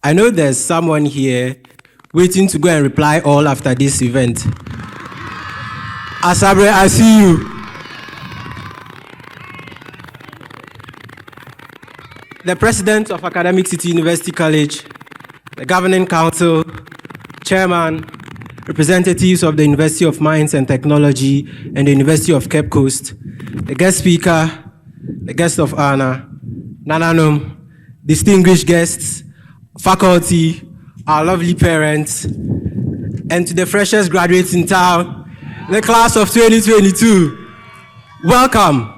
I know there's someone here waiting to go and reply all after this event. Asabre, I see you. The President of Academic City University College, the Governing Council, Chairman, representatives of the University of Mines and Technology and the University of Cape Coast, the guest speaker, the guest of honor, Nananum, distinguished guests, faculty, our lovely parents, and to the freshest graduates in town, the class of 2022. Welcome.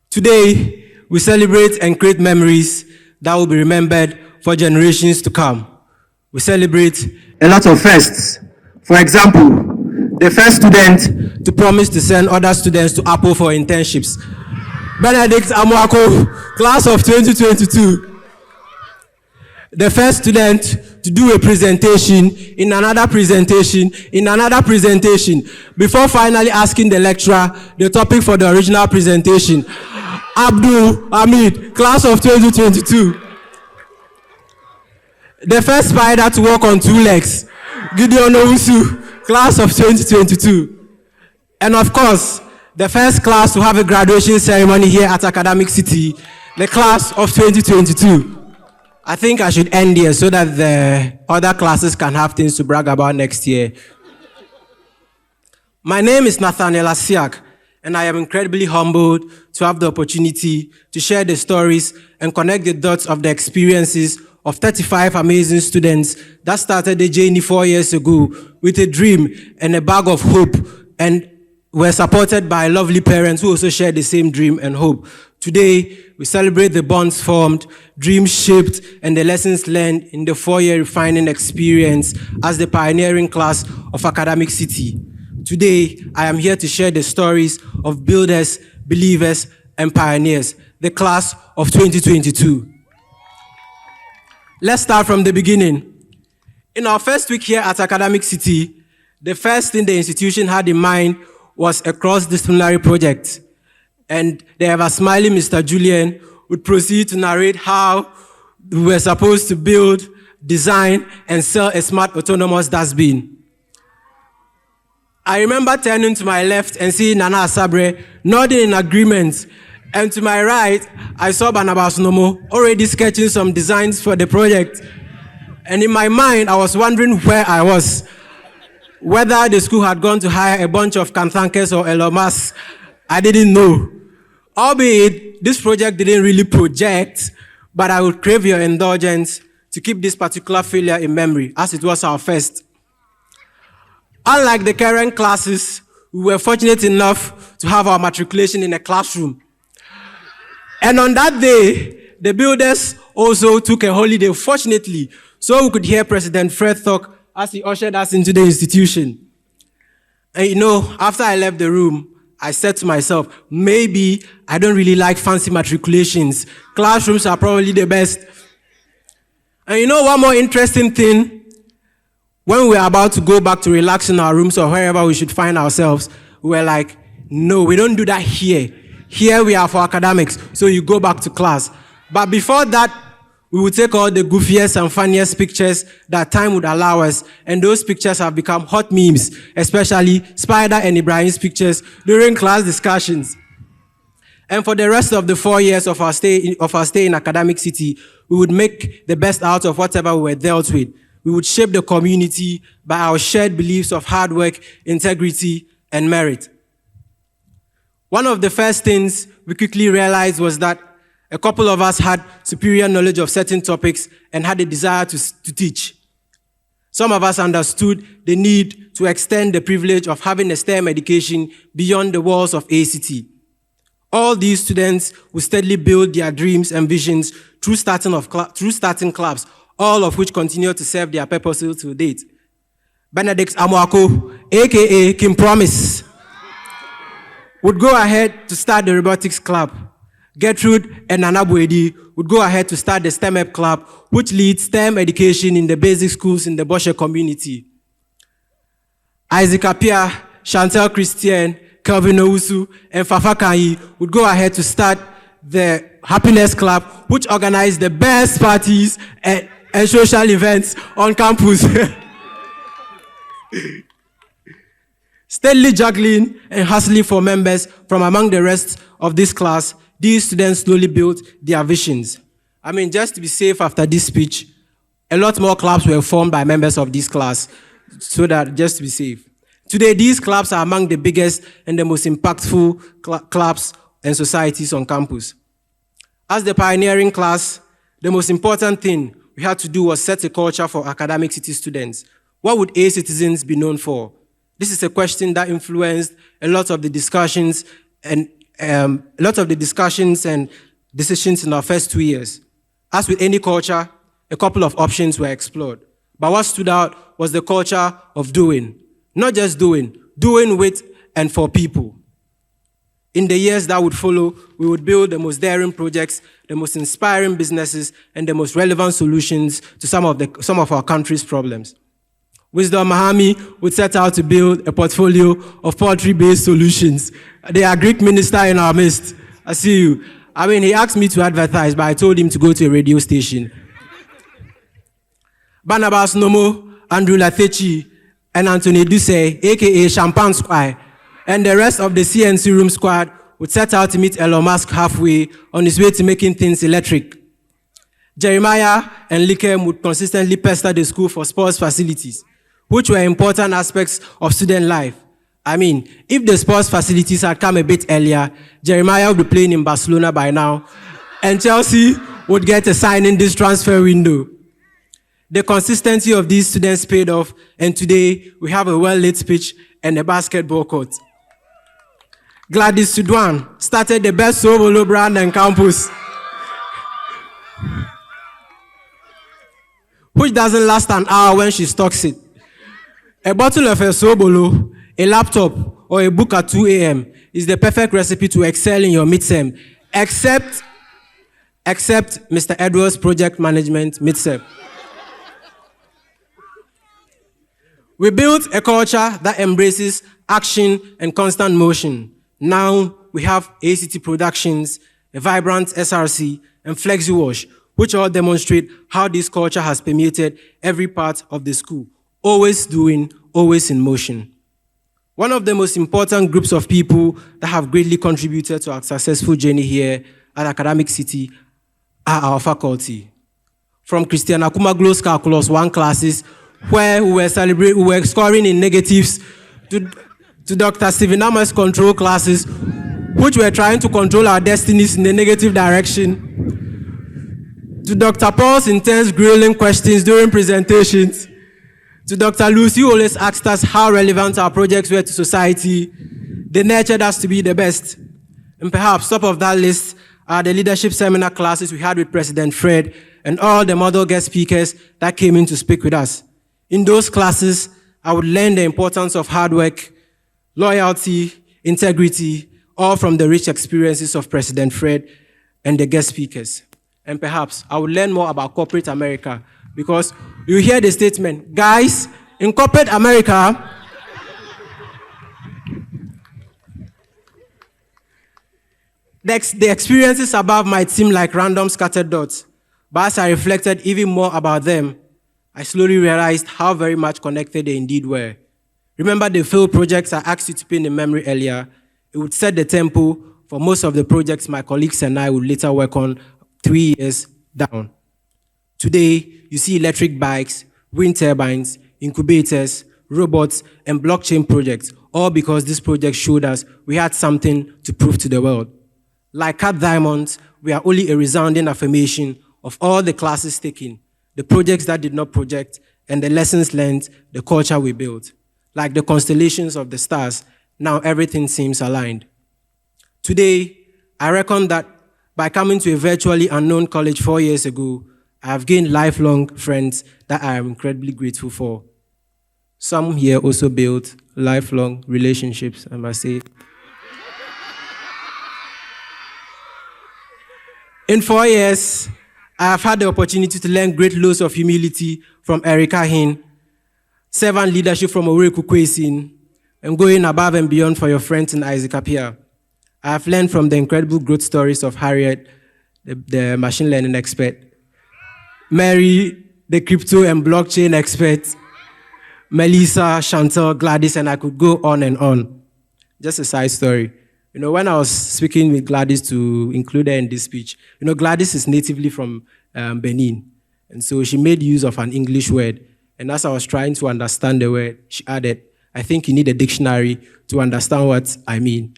Today, we celebrate and create memories that will be remembered for generations to come. We celebrate a lot of firsts. For example, the first student to promise to send other students to Apple for internships. Benedict Amuako, class of 2022. The first student to do a presentation, in another presentation, before finally asking the lecturer the topic for the original presentation. Abdul Hamid, class of 2022. The first spider to walk on two legs, Gideon Owusu, class of 2022. And of course, the first class to have a graduation ceremony here at Academic City, the class of 2022. I think I should end here so that the other classes can have things to brag about next year. My name is Nathaniel Asiak, and I am incredibly humbled to have the opportunity to share the stories and connect the dots of the experiences of 35 amazing students that started the journey 4 years ago with a dream and a bag of hope, and were supported by lovely parents who also shared the same dream and hope. Today, we celebrate the bonds formed, dreams shaped, and the lessons learned in the 4-year refining experience as the pioneering class of Academic City. Today, I am here to share the stories of builders, believers, and pioneers, the class of 2022. Let's start from the beginning. In our first week here at Academic City, the first thing the institution had in mind was a cross-disciplinary project. And the ever-smiling Mr. Julian would proceed to narrate how we were supposed to build, design, and sell a smart autonomous dustbin. I remember turning to my left and seeing Nana Asabre nodding in agreement. And to my right, I saw Barnabas Nomo already sketching some designs for the project. And in my mind, I was wondering where I was. Whether the school had gone to hire a bunch of Kanthankes or Elon Musk, I didn't know. Albeit, this project didn't really project, but I would crave your indulgence to keep this particular failure in memory, as it was our first. Unlike the current classes, we were fortunate enough to have our matriculation in a classroom. And on that day, the builders also took a holiday, fortunately, so we could hear President Fred talk as he ushered us into the institution. And you know, after I left the room, I said to myself, maybe I don't really like fancy matriculations. Classrooms are probably the best. And you know one more interesting thing? When we were about to go back to relax in our rooms or wherever we should find ourselves, we were like, no, we don't do that here. Here we are for academics, so you go back to class. But before that, we would take all the goofiest and funniest pictures that time would allow us, and those pictures have become hot memes, especially Spider and Ibrahim's pictures during class discussions. And for the rest of the 4 years of our stay in Academic City, we would make the best out of whatever we were dealt with. We would shape the community by our shared beliefs of hard work, integrity, and merit. One of the first things we quickly realized was that a couple of us had superior knowledge of certain topics and had a desire to teach. Some of us understood the need to extend the privilege of having a STEM education beyond the walls of ACT. All these students will steadily build their dreams and visions through starting clubs, all of which continue to serve their purposes to date. Benedict Amuako, aka Kim Promise, would go ahead to start the Robotics Club. Gertrude and Nana Buedi would go ahead to start the STEM Up Club, which leads STEM education in the basic schools in the Bosche community. Isaac Apia, Chantel Christian, Kelvin Owusu, and Fafa Kanyi would go ahead to start the Happiness Club, which organized the best parties and social events on campus. Steadily juggling and hustling for members from among the rest of this class, these students slowly built their visions. I mean, just to be safe after this speech, a lot more clubs were formed by members of this class, so that just to be safe. Today, these clubs are among the biggest and the most impactful clubs and societies on campus. As the pioneering class, the most important thing we had to do was set a culture for academic city students. What would A citizens be known for? This is a question that influenced a lot of the discussions and decisions in our first 2 years. As with any culture, a couple of options were explored. But what stood out was the culture of doing. Not just doing with and for people. In the years that would follow, we would build the most daring projects, the most inspiring businesses, and the most relevant solutions to some of our country's problems. Wisdom Mahami would set out to build a portfolio of poultry-based solutions. The Greek minister in our midst. I see you. I mean, he asked me to advertise, but I told him to go to a radio station. Barnabas Nomo, Andrew Lathechi, and Anthony Duce, aka Champagne Squire, and the rest of the CNC Room squad would set out to meet Elon Musk halfway on his way to making things electric. Jeremiah and Likem would consistently pester the school for sports facilities, which were important aspects of student life. I mean, if the sports facilities had come a bit earlier, Jeremiah would be playing in Barcelona by now, and Chelsea would get a sign in this transfer window. The consistency of these students paid off, and today we have a well-lit pitch and a basketball court. Gladys Sudwan started the best Sobolo brand on campus, which doesn't last an hour when she stocks it. A bottle of a Sobolo, a laptop, or a book at 2 a.m. is the perfect recipe to excel in your midterm, except Mr. Edwards' project management midterm. We built a culture that embraces action and constant motion. Now we have ACT Productions, a vibrant SRC, and FlexiWash, which all demonstrate how this culture has permeated every part of the school. Always doing, always in motion. One of the most important groups of people that have greatly contributed to our successful journey here at Academic City are our faculty. From Christiana Kumaglo's Calculus 1 classes, where we were scoring in negatives, to Dr. Stephen Amas control classes, which were trying to control our destinies in a negative direction, to Dr. Paul's intense grilling questions during presentations, to Dr. Lucy, who always asked us how relevant our projects were to society. They nurtured us to be the best. And perhaps top of that list are the leadership seminar classes we had with President Fred and all the model guest speakers that came in to speak with us. In those classes, I would learn the importance of hard work, loyalty, integrity, all from the rich experiences of President Fred and the guest speakers. And perhaps I would learn more about corporate America, because you hear the statement, guys, in corporate America, the experiences above might seem like random scattered dots, but as I reflected even more about them, I slowly realized how very much connected they indeed were. Remember the failed projects I asked you to pin in memory earlier? It would set the tempo for most of the projects my colleagues and I would later work on 3 years down. Today, you see electric bikes, wind turbines, incubators, robots, and blockchain projects, all because this project showed us we had something to prove to the world. Like Cat Diamonds, we are only a resounding affirmation of all the classes taken, the projects that did not project, and the lessons learned, the culture we built. Like the constellations of the stars, now everything seems aligned. Today, I reckon that by coming to a virtually unknown college 4 years ago, I have gained lifelong friends that I am incredibly grateful for. Some here also built lifelong relationships, I must say. In 4 years, I have had the opportunity to learn great loads of humility from Erica Hin, servant leadership from Oweri Kukwesin, and going above and beyond for your friends in Isaac Apia. I have learned from the incredible growth stories of Harriet, the machine learning expert, Mary, the crypto and blockchain experts, Melissa, Chantal, Gladys, and I could go on and on. Just a side story. When I was speaking with Gladys to include her in this speech, Gladys is natively from Benin. And so she made use of an English word. And as I was trying to understand the word, she added, I think you need a dictionary to understand what I mean.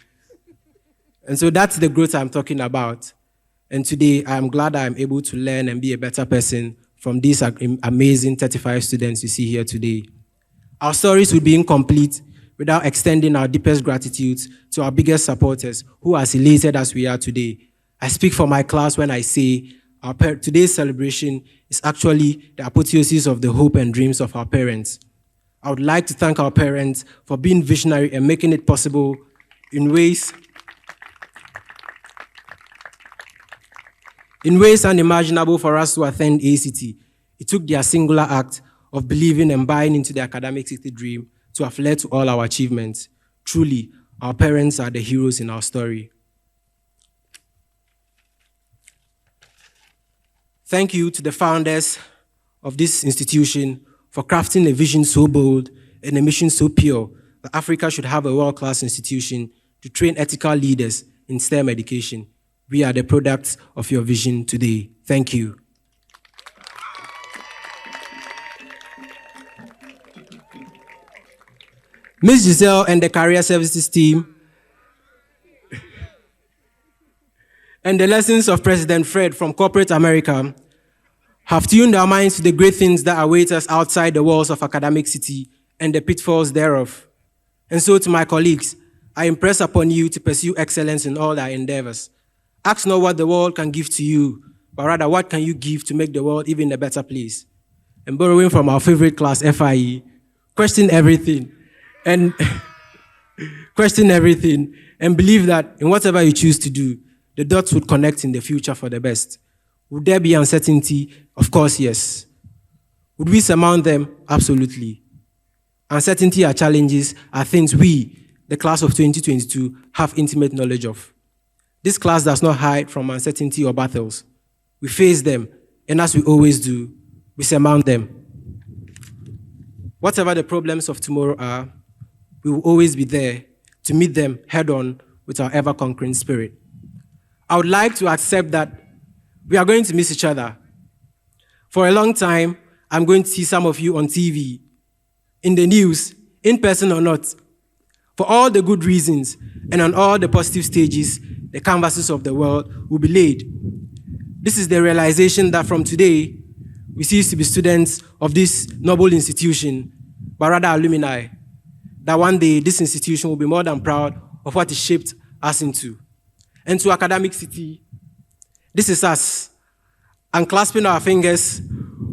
And so that's the growth I'm talking about. And today, I'm glad I'm able to learn and be a better person from these amazing 35 students you see here today. Our stories would be incomplete without extending our deepest gratitude to our biggest supporters who are as elated as we are today. I speak for my class when I say today's celebration is actually the apotheosis of the hope and dreams of our parents. I would like to thank our parents for being visionary and making it possible in ways unimaginable for us to attend ACT. It took their singular act of believing and buying into the academic city dream to have led to all our achievements. Truly, our parents are the heroes in our story. Thank you to the founders of this institution for crafting a vision so bold and a mission so pure that Africa should have a world-class institution to train ethical leaders in STEM education. We are the products of your vision today. Thank you. Ms. Giselle and the Career Services team and the lessons of President Fred from corporate America have tuned our minds to the great things that await us outside the walls of Academic City and the pitfalls thereof. And so to my colleagues, I impress upon you to pursue excellence in all our endeavors. Ask not what the world can give to you, but rather what can you give to make the world even a better place. And borrowing from our favorite class, FIE, question everything and believe that in whatever you choose to do, the dots would connect in the future for the best. Would there be uncertainty? Of course, yes. Would we surmount them? Absolutely. Uncertainty or challenges are things we, the class of 2022, have intimate knowledge of. This class does not hide from uncertainty or battles. We face them, and as we always do, we surmount them. Whatever the problems of tomorrow are, we will always be there to meet them head-on with our ever-conquering spirit. I would like to accept that we are going to miss each other. For a long time, I'm going to see some of you on TV, in the news, in person or not, for all the good reasons and on all the positive stages, the canvases of the world will be laid. This is the realization that from today, we cease to be students of this noble institution, but rather alumni, that one day this institution will be more than proud of what it shaped us into. And to Academic City, this is us, unclasping our fingers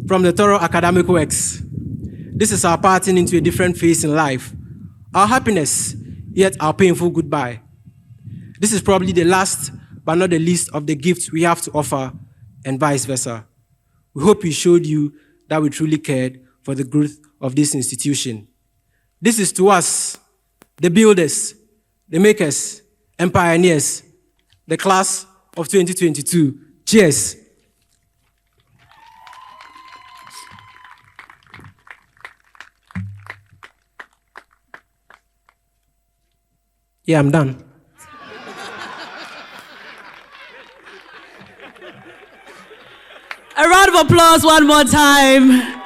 from the thorough academic works. This is our parting into a different phase in life, our happiness, yet our painful goodbye. This is probably the last, but not the least, of the gifts we have to offer, and vice versa. We hope we showed you that we truly cared for the growth of this institution. This is to us, the builders, the makers, and pioneers, the class of 2022. Cheers. Yeah, I'm done. A round of applause one more time.